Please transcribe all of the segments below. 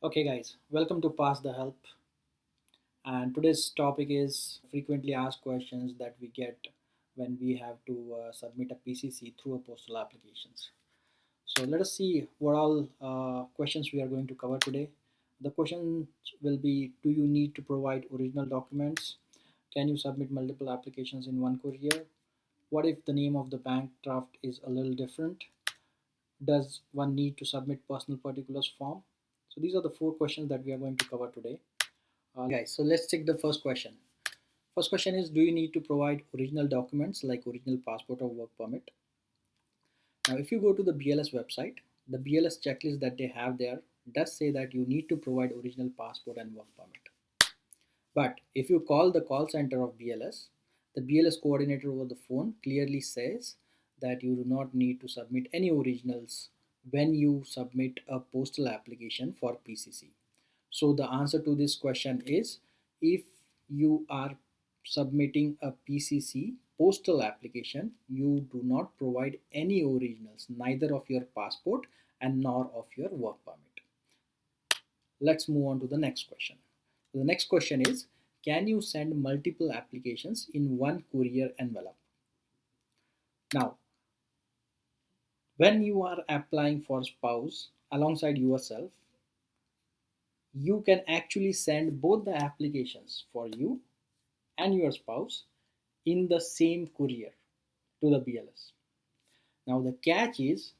Okay guys, welcome to Pass the Help, and today's topic is frequently asked questions that we get when we have to submit a PCC through a postal applications. So let us see what all questions we are going to cover today. The questions will be: do you need to provide original documents? Can you submit multiple applications in one courier? What if the name of the bank draft is a little different? Does one need to submit personal particulars form? So these are the four questions that we are going to cover today. Guys, so let's take the first question. First question is, do you need to provide original documents like original passport or work permit? Now, if you go to the BLS website, the BLS checklist that they have there does say that you need to provide original passport and work permit. But if you call the call center of BLS, the BLS coordinator over the phone clearly says that you do not need to submit any originals when you submit a postal application for PCC. So the answer to this question is, if you are submitting a PCC postal application, you do not provide any originals, neither of your passport and nor of your work permit. Let's move on to the next question. The next question is, can you send multiple applications in one courier envelope? Now, when you are applying for spouse alongside yourself, you can actually send both the applications for you and your spouse in the same courier to the BLS. Now the catch is,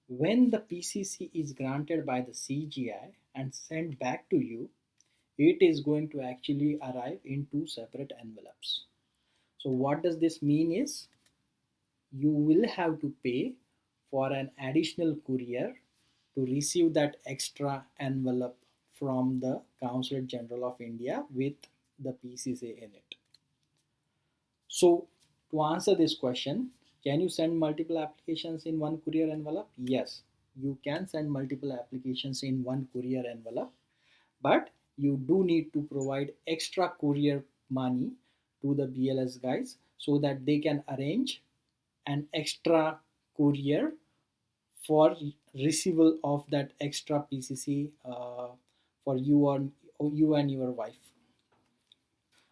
when the PCC is granted by the CGI and sent back to you, it is going to actually arrive in two separate envelopes. So what does this mean is, you will have to pay for an additional courier to receive that extra envelope from the Consulate General of India with the PCC in it. So to answer this question, can you send multiple applications in one courier envelope? Yes, you can send multiple applications in one courier envelope, but you do need to provide extra courier money to the BLS guys so that they can arrange an extra courier for receival of that extra PCC for you and your wife.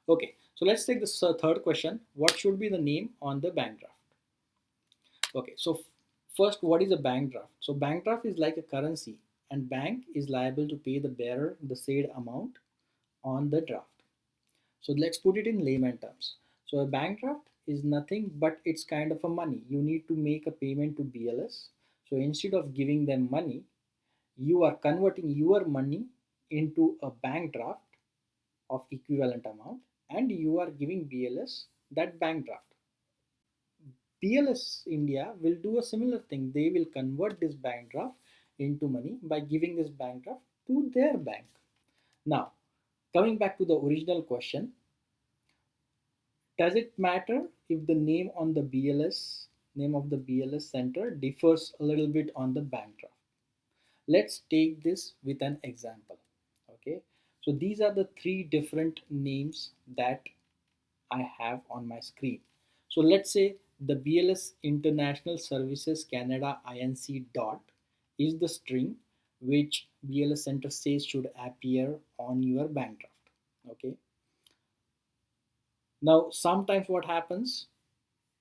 Okay, so let's take this third question. What should be the name on the bank draft? Okay, so first, what is a bank draft? So bank draft is like a currency, and bank is liable to pay the bearer the said amount on the draft. So let's put it in layman terms. So a bank draft is nothing but it's kind of a money. You need to make a payment to BLS. So instead of giving them money, you are converting your money into a bank draft of equivalent amount, and you are giving BLS that bank draft. BLS India will do a similar thing. They will convert this bank draft into money by giving this bank draft to their bank. Now, coming back to the original question, does it matter if the name on the BLS, name of the BLS center differs a little bit on the bank draft? Let's take this with an example. Okay, so these are the three different names that I have on my screen. So let's say the BLS International Services Canada INC dot is the string which BLS Center says should appear on your bank draft. Okay. Now sometimes what happens,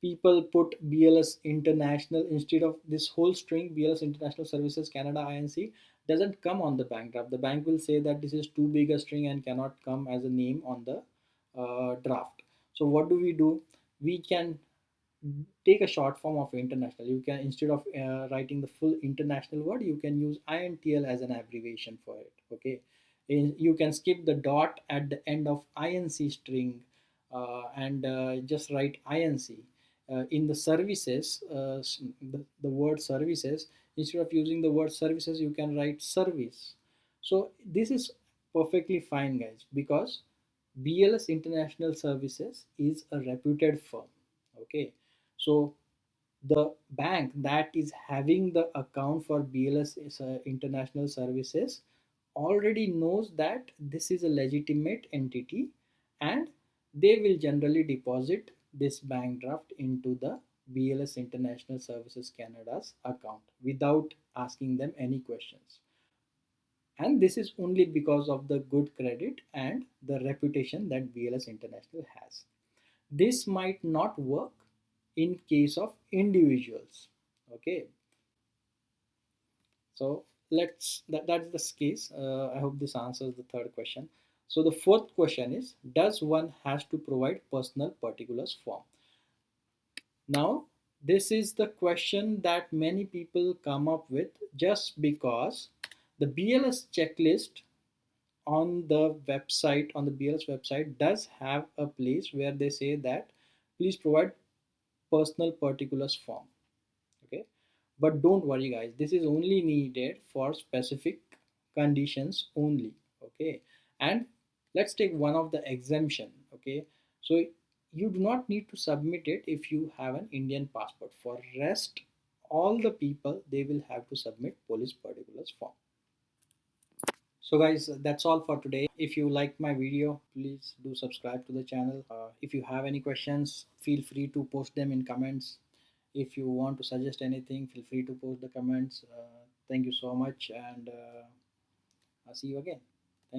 people put BLS International instead of this whole string. BLS International Services Canada INC doesn't come on the bank draft. The bank will say that this is too big a string and cannot come as a name on the draft. So what do? We can take a short form of international. You can, instead of writing the full international word, you can use INTL as an abbreviation for it. Okay, you can skip the dot at the end of INC string and just write INC. In the services, the word services, instead of using the word services, you can write service. So this is perfectly fine, guys, because BLS International Services is a reputed firm. Okay, so the bank that is having the account for BLS is, International Services, already knows that this is a legitimate entity, and they will generally deposit this bank draft into the BLS International Services Canada's account without asking them any questions. And this is only because of the good credit and the reputation that BLS International has. This might not work in case of individuals. Okay, so that's the case. I hope this answers the third question. So the fourth question is, does one has to provide personal particulars form? Now, this is the question that many people come up with just because the BLS checklist on the BLS website does have a place where they say that please provide personal particulars form. Okay, but don't worry guys, this is only needed for specific conditions only. Okay, and let's take one of the exemption. Okay, so you do not need to submit it if you have an Indian passport. For rest all the people, they will have to submit police particulars form. So guys, that's all for today. If you like my video, please do subscribe to the channel. If you have any questions, feel free to post them in comments. If you want to suggest anything, feel free to post the comments. Thank you so much, and I'll see you again.